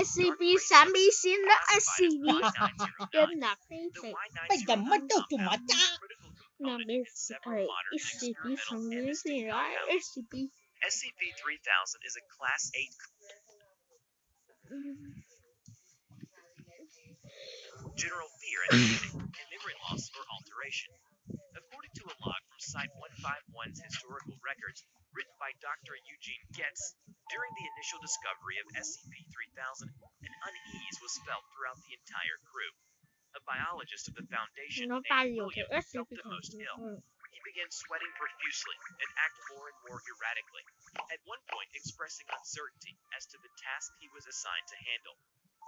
SCP-3000 là SCP trên nạp phí thì bây giờ mất đâu chủ mà ta nằm bên SCP-3000 là SCP SCP-3000 is a Class 8 general fear and panic, and memory loss or alteration. According to a log from Site 151's historical records, written by Dr. Eugene Getz, during the initial discovery of SCP-3000, an unease was felt throughout the entire crew. A biologist of the Foundation nó named tay vô William cái felt the most ill. He began sweating profusely and act more and more erratically, at one point expressing uncertainty as to the task he was assigned to handle.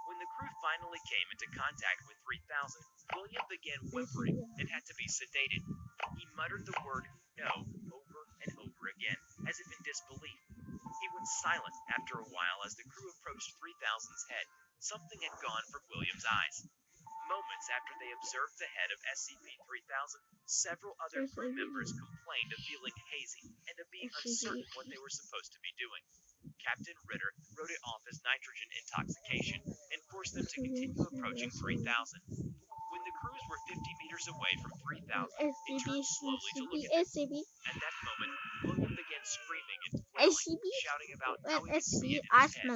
When the crew finally came into contact with 3000, William began whimpering and had to be sedated. He muttered the word "no" over and over again, as if in disbelief. He went silent after a while as the crew approached 3000's head. Something had gone from William's eyes. Moments after they observed the head of SCP-3000, several other crew members complained of feeling hazy and of being uncertain what they were supposed to be doing. Captain Ritter wrote it off as nitrogen intoxication and forced them to continue approaching 3000. When the crews were 50 meters away from 3000, they turned slowly to look at them. At that moment, William began screaming and flailing, shouting about how he could see it in his head.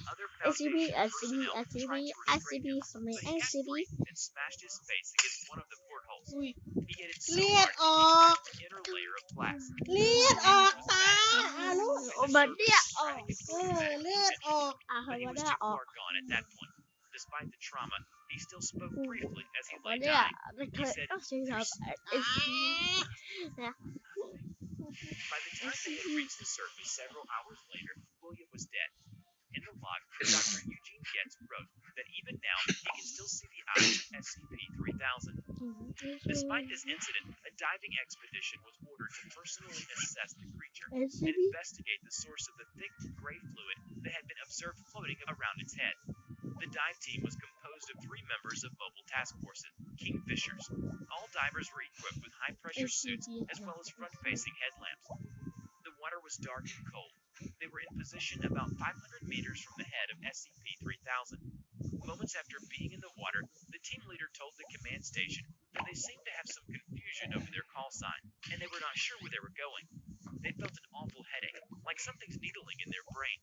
Other Foundation personnel tried to restrain him, but he got free and smashed his face against one of the portholes. He hit it so hard that he cracked the inner layer of glass. เลือดออกตาลูก mà đĩa ลือดออก But he was too far gone at that point. Despite the trauma, he still spoke briefly as he lay mà đĩa dying. nó chơi nó sẽ gặp By the time they had reached the surface several hours later, William was dead. In the log, Dr. Eugene Getz wrote that even now he can still see the eyes of SCP-3000. Despite this incident, a diving expedition was ordered to personally assess the creature and investigate the source of the thick gray fluid that had been observed floating around its head. The dive team was composed of 3 members of Mobile Task Forces, Kingfishers. All divers were equipped with high-pressure suits as well as front-facing headlamps. The water was dark and cold. They were in position about 500 meters from the head of SCP-3000. Moments after being in the water, the team leader told the command station that they seemed to have some confusion over their call sign, and they were not sure where they were going. They felt an awful headache, like something's needling in their brain.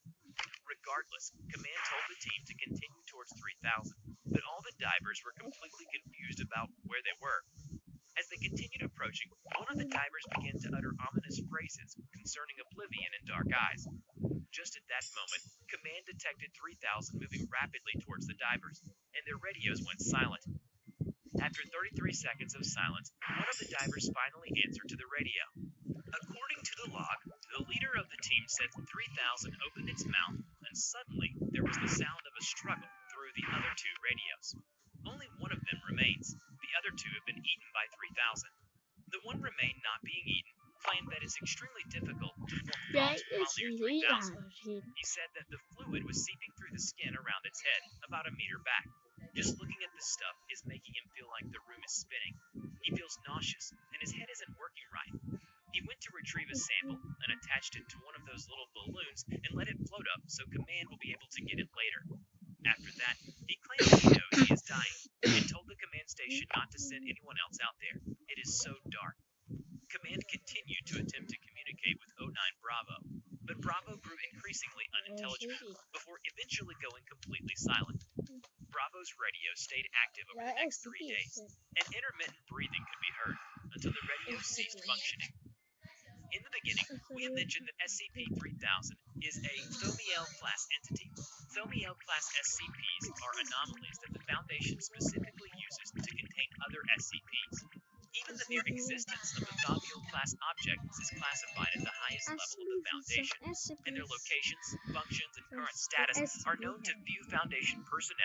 Regardless, command told the team to continue towards 3000, but all the divers were completely confused about where they were. As they continued approaching, one of the divers began to utter ominous phrases concerning oblivion and dark eyes. Just at that moment, command detected 3000 moving rapidly towards the divers, and their radios went silent. After 33 seconds of silence, one of the divers finally answered to the radio. According to the log, the leader of the team said 3000 opened its mouth, and suddenly there was the sound of a struggle through the other 2 radios. Only one of them remains. The other 2 have been eaten by 3000. The one remained not being eaten claimed that it's extremely difficult to form bonds while near 3000. He said that the fluid was seeping through the skin around its head, about a meter back. Just looking at the stuff is making him feel like the room is spinning. He feels nauseous, and his head isn't working right. He went to retrieve a sample and attached it to one of those little balloons and let it float up so command will be able to get it later. After that, he claims he knows he is dying and told the command station not to send anyone else out there. It is so dark. Command continued to attempt to communicate with 09 Bravo, but Bravo grew increasingly unintelligible before eventually going completely silent. Bravo's radio stayed active over the next 3 days, and intermittent breathing could be heard until the radio ceased functioning. In the beginning, we have mentioned that SCP-3000 is a Thomiel-class entity. Thomiel-class SCPs are anomalies that the Foundation specifically uses to contain other SCPs. Even the mere existence of the Thomiel-class objects is classified at the highest level of the Foundation, and their locations, functions, and current status are known to few Foundation personnel.